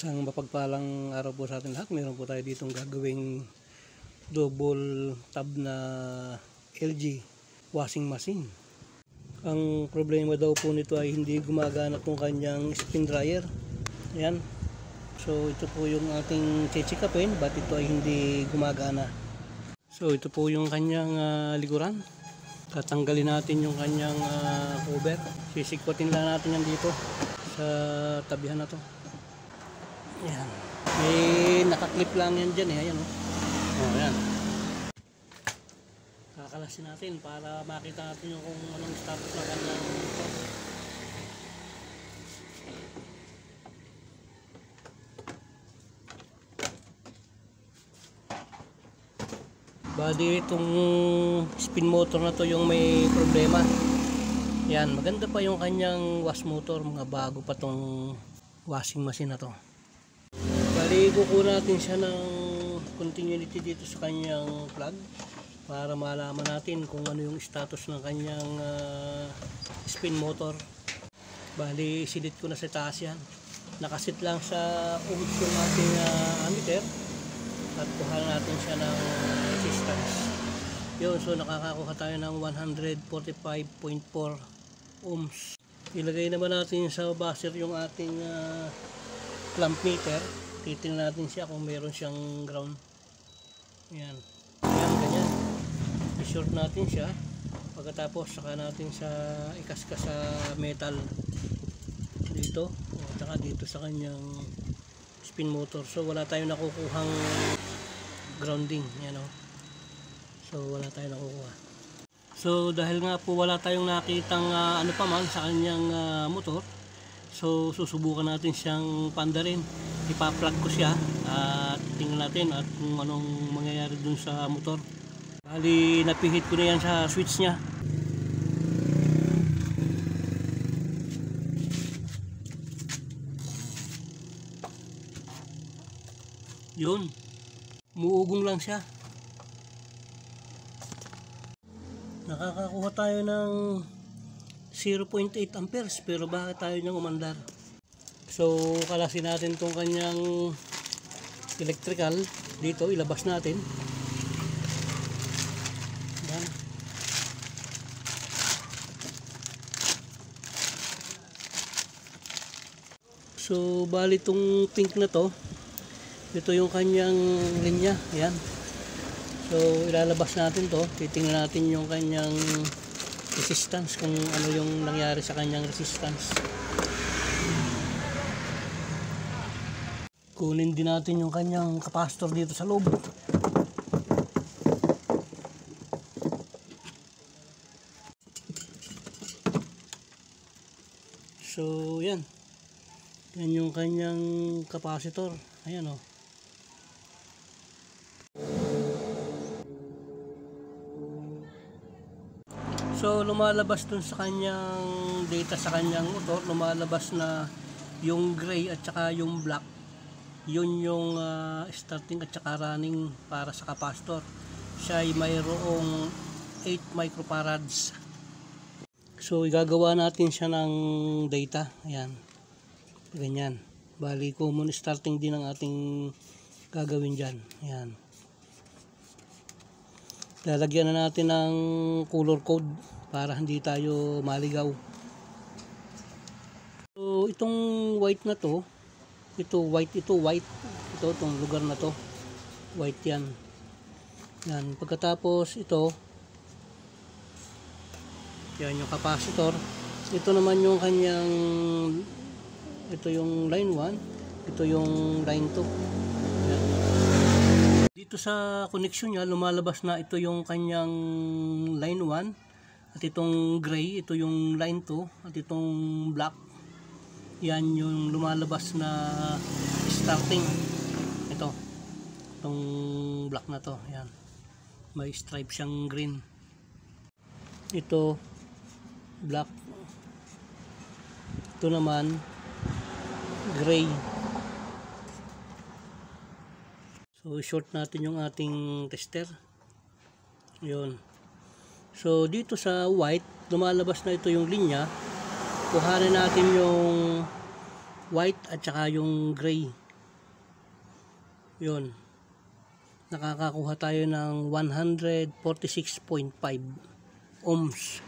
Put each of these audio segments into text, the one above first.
Isang mapagpalang araw po sa atin lahat. Meron po tayo ditong gagawing double tab na LG washing machine. Ang problema daw po nito ay hindi gumagana itong kanyang spin dryer. Ayan. So ito po yung ating check-upin, but ito ay hindi gumagana. So ito po yung kanyang likuran. Tatanggalin natin yung kanyang cover. Sisikwatin lang natin yan dito sa tabihan na to. Ayan. May nakaklip lang yan dyan eh. Ayan o. Oh, ayan. Kakalasin natin para makita natin yung kung anong status na kanyang ito. Bali itong spin motor na to yung may problema. Ayan. Maganda pa yung kanyang wash motor. Mga bago pa tong washing machine na to. Bali, kukuha natin siya ng continuity dito sa kanyang plug para malaman natin kung ano yung status ng kanyang spin motor. Bali, silid ko na sa taas yan. Nakasit lang sa ohms yung ating ammeter at kuha natin siya ng resistance. Yun, so nakakakuha tayo ng 145.4 ohms. Ilagay naman natin sa buzzer yung ating clamp meter. Titingnan natin siya kung meron siyang ground. Ayan. Ayan, ganyan. I-short natin siya. Pagkatapos, saka natin siya ikaskas sa metal dito. O, saka dito sa kanyang spin motor. So, wala tayong nakukuhang grounding. Ayan o. So, wala tayong nakukuha. So, dahil nga po wala tayong nakitang ano pa man sa kanyang motor, so, susubukan natin siyang pandarin. Ipa-plug ko siya at tingnan natin at kung anong mangyayari dun sa motor. Bali, napihit ko na yan sa switch niya. Yun. Muugong lang siya. Nakakakuha tayo ng 0.8 amperes pero bakit tayo niyang umandar? So kalasin natin tong kanyang electrical dito, ilabas natin. Yan. So bali tong pink na to, ito yung kanyang linya. Yan. So ilalabas natin to, titingnan natin yung kanyang resistance, kung ano yung nangyari sa kanyang resistance. Kunin din natin yung kanyang capacitor dito sa loob. So yan. Yan yung kanyang capacitor. Ayan o. So lumalabas dun sa kanyang data sa kanyang motor, lumalabas na yung gray at saka yung black. Yun yung starting at saka running para sa capacitor. Siya ay mayroong 8 microfarads. So igagawa natin siya ng data. Ayan. Ganyan. Bali common starting din ang ating gagawin dyan. Ayan. Lalagyan na natin ng color code para hindi tayo maligaw. So itong white na to, ito white, ito itong lugar na to white yan. Yan, pagkatapos ito yan yung capacitor. Ito naman yung kanyang, ito yung line 1, ito yung line 2. Yan. Dito sa connection niya lumalabas na ito yung kanyang line 1 at itong gray, ito yung line 2 at itong black, yan yung lumalabas na starting. Itong black na to, yan. May stripe siyang green. Ito black. Ito naman gray. So short natin yung ating tester. Yun. So dito sa white lumalabas na ito yung linya. Kuhanin natin yung white at saka yung gray. Yun. Nakakakuha tayo ng 146.5 ohms.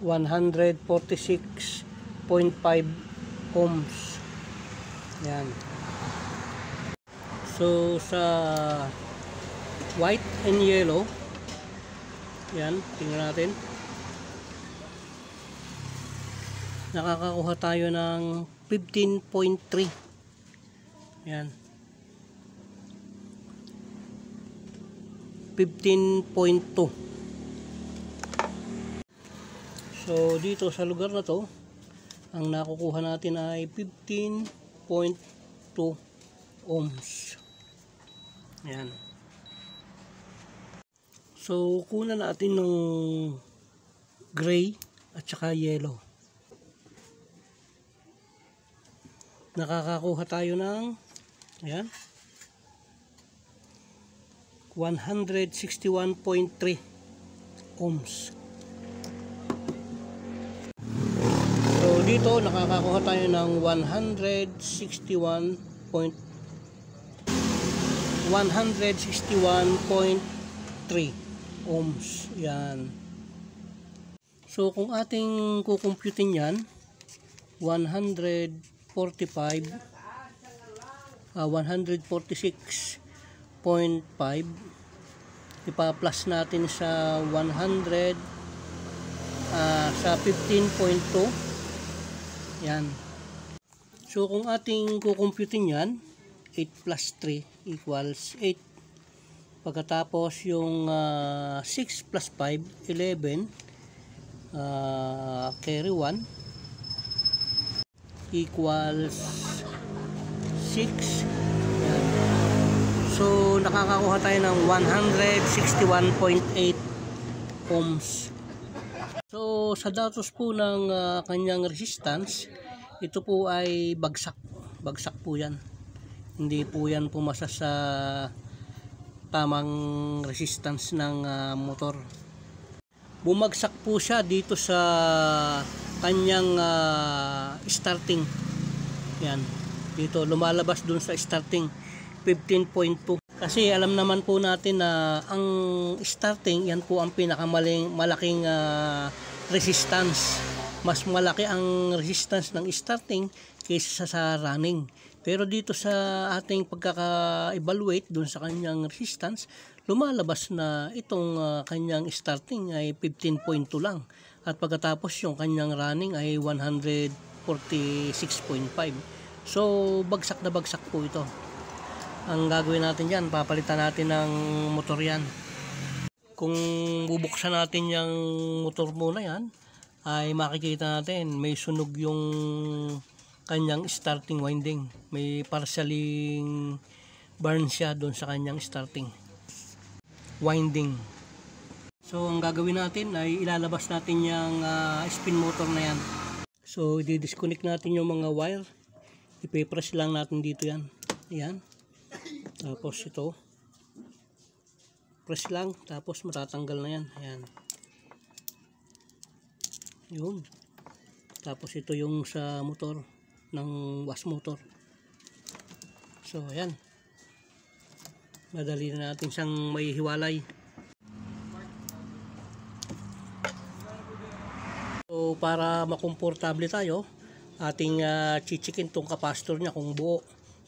146.5 ohms. Yan. So sa white and yellow, yan, tingnan natin. Nakakakuha tayo ng 15.3. Yan. 15.2. So dito sa lugar na to, ang nakukuha natin ay 15.2 ohms. Yan. So kunan natin ng gray at saka yellow. Nakakakuha tayo ng ayan, 161.3 ohms. So dito nakakakuha tayo ng 161.3 ohms. Yan. So kung ating kukumputin yan, 146.5 ipa-plus natin sa 100 sa 15.2. Yan. So kung ating kukumputin yan, 8 plus 3 equals 8. Pagkatapos yung 6 plus 5, 11, carry 1 equals 6. Yan. So nakakakuha tayo ng 161.8 ohms. So sa datos po ng kanyang resistance, ito po ay bagsak po yan. Hindi po yan pumasa sa tamang resistance ng motor. Bumagsak po siya dito sa kanyang starting. Yan. Dito lumalabas dun sa starting 15.2. Kasi alam naman po natin na ang starting, yan po ang malaking resistance. Mas malaki ang resistance ng starting kaysa sa running. Pero dito sa ating pagkaka-evaluate dun sa kanyang resistance, lumalabas na itong kanyang starting ay 15.2 lang. At pagkatapos yung kanyang running ay 146.5. So bagsak na bagsak po ito. Ang gagawin natin dyan, papalitan natin ng motor yan. Kung bubuksan natin yung motor muna yan, ay makikita natin may sunog yung kanyang starting winding. May partially burn siya doon sa kanyang starting winding. So ang gagawin natin ay ilalabas natin yung spin motor na yan. So i-disconnect natin yung mga wire. Ipe-press lang natin dito yan. Ayan. Tapos ito, press lang, tapos matatanggal na yan. Ayan. Yun. Tapos ito yung sa motor ng wash motor. So ayan, madali na natin siyang may hiwalay. So para makomportable tayo, ating chichikin tong capacitor niya kung buo.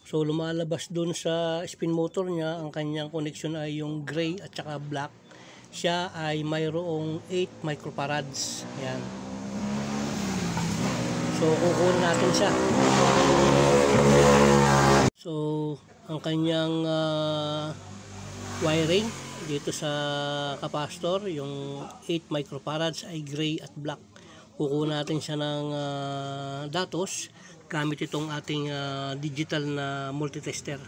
So lumalabas dun sa spin motor niya, ang kanyang connection ay yung gray at saka black. Siya ay mayroong 8 microfarads. Ayan. So kukunin natin siya. So ang kanyang wiring dito sa capacitor, yung 8 microfarads ay gray at black. Kukunin natin siya ng datos gamit itong ating digital na multitester.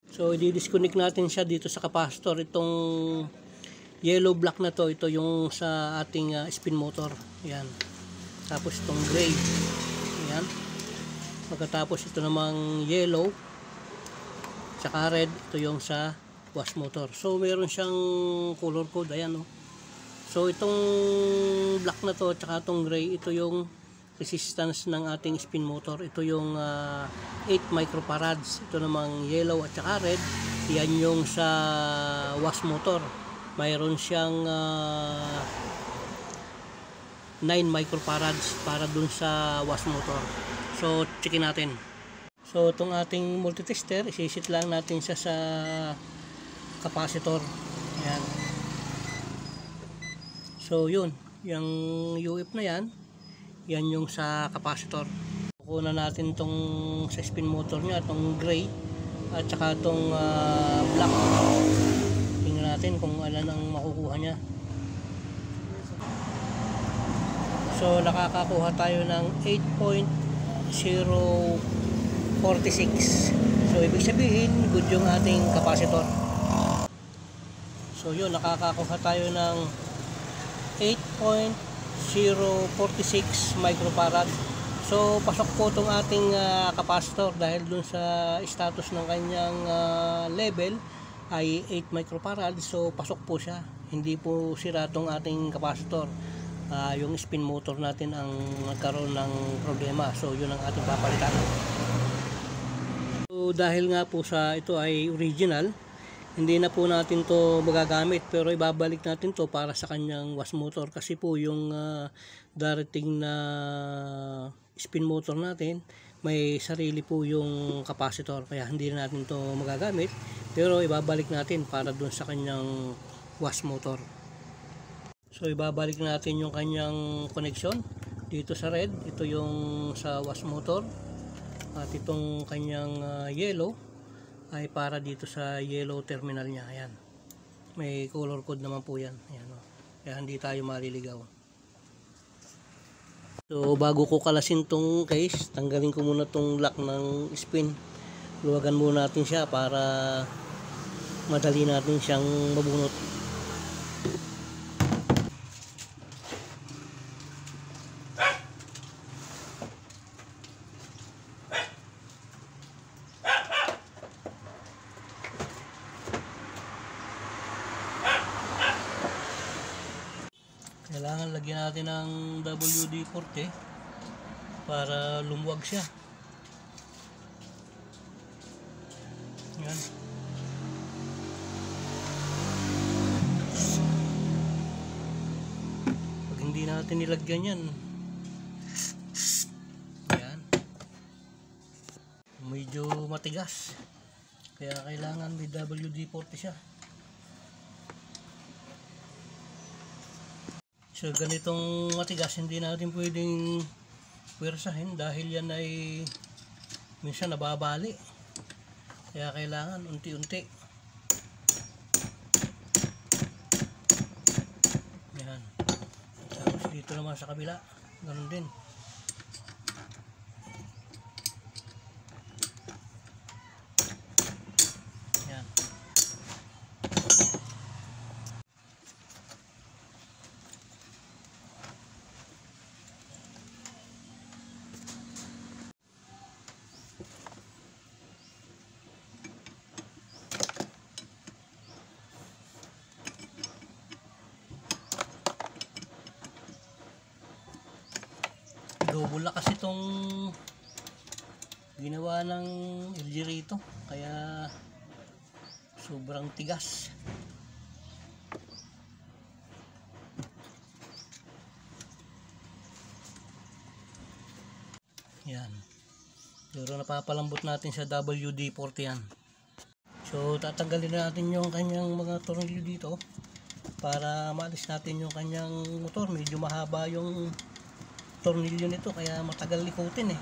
So i-disconnect natin siya dito sa capacitor. Itong yellow black na to, ito yung sa ating spin motor. Ayan. Tapos itong gray. Ayan. Pagkatapos ito namang yellow tsaka red, ito yung sa wash motor. So meron siyang color code. Ayan, oh. So itong black na to tsaka itong gray, ito yung resistance ng ating spin motor. Ito yung 8 microfarads. Ito namang yellow at saka red. Yan yung sa wash motor. Mayroon siyang 9 microfarads para dun sa wash motor. So, checkin natin. So, itong ating multitester, isisit lang natin siya sa capacitor. Ayan. So, yun. Yung UF na yan, yan yung sa capacitor. Kukunan natin tong sa spin motor niya, itong gray at saka itong black. Tingnan natin kung alan ang makukuha niya. So, nakakakuha tayo ng 8.046. So, ibig sabihin, good yung ating capacitor. So, yun, nakakakuha tayo ng 8.046 microfarad. So, pasok po itong ating capacitor dahil dun sa status ng kanyang level ay 8 microfarad. So, pasok po siya. Hindi po sira itong ating capacitor. Yung spin motor natin ang nagkaroon ng problema. So, yun ang ating papalitan. So, dahil nga po sa ito ay original, hindi na po natin to magagamit, pero ibabalik natin to para sa kanyang wash motor kasi po yung darating na spin motor natin may sarili po yung capacitor, kaya hindi na natin to magagamit, pero ibabalik natin para dun sa kanyang wash motor. So ibabalik natin yung kanyang connection dito sa red, ito yung sa wash motor, at itong kanyang yellow ay para dito sa yellow terminal niya. Ayan. May color code naman po yan. Ayan, oh. Kaya hindi tayo maliligaw. So bago ko kalasin tong case, tanggalin ko muna tong lock ng spin. Luwagan muna natin siya para madali natin siyang mabunot. Kailangan lagyan natin ng WD-40 para lumuwag siya. Yan. Pag hindi natin nilagyan yan, yan, medyo matigas. Kaya kailangan may WD-40 siya. So ganitong matigas hindi natin pwedeng pwersahin dahil yan ay minsan nababali. Kaya kailangan unti-unti. Yan. Tapos dito naman sa kabila, ganun din. Yan. Double lock kasi itong ginawa ng LG rito, kaya sobrang tigas. Yan. Pero napapalambot natin sa WD-40 yan. So tatanggalin natin yung kanyang mga tornilyo dito para maalis natin yung kanyang motor. Medyo mahaba yung tornilyo nito kaya matagal likutin eh.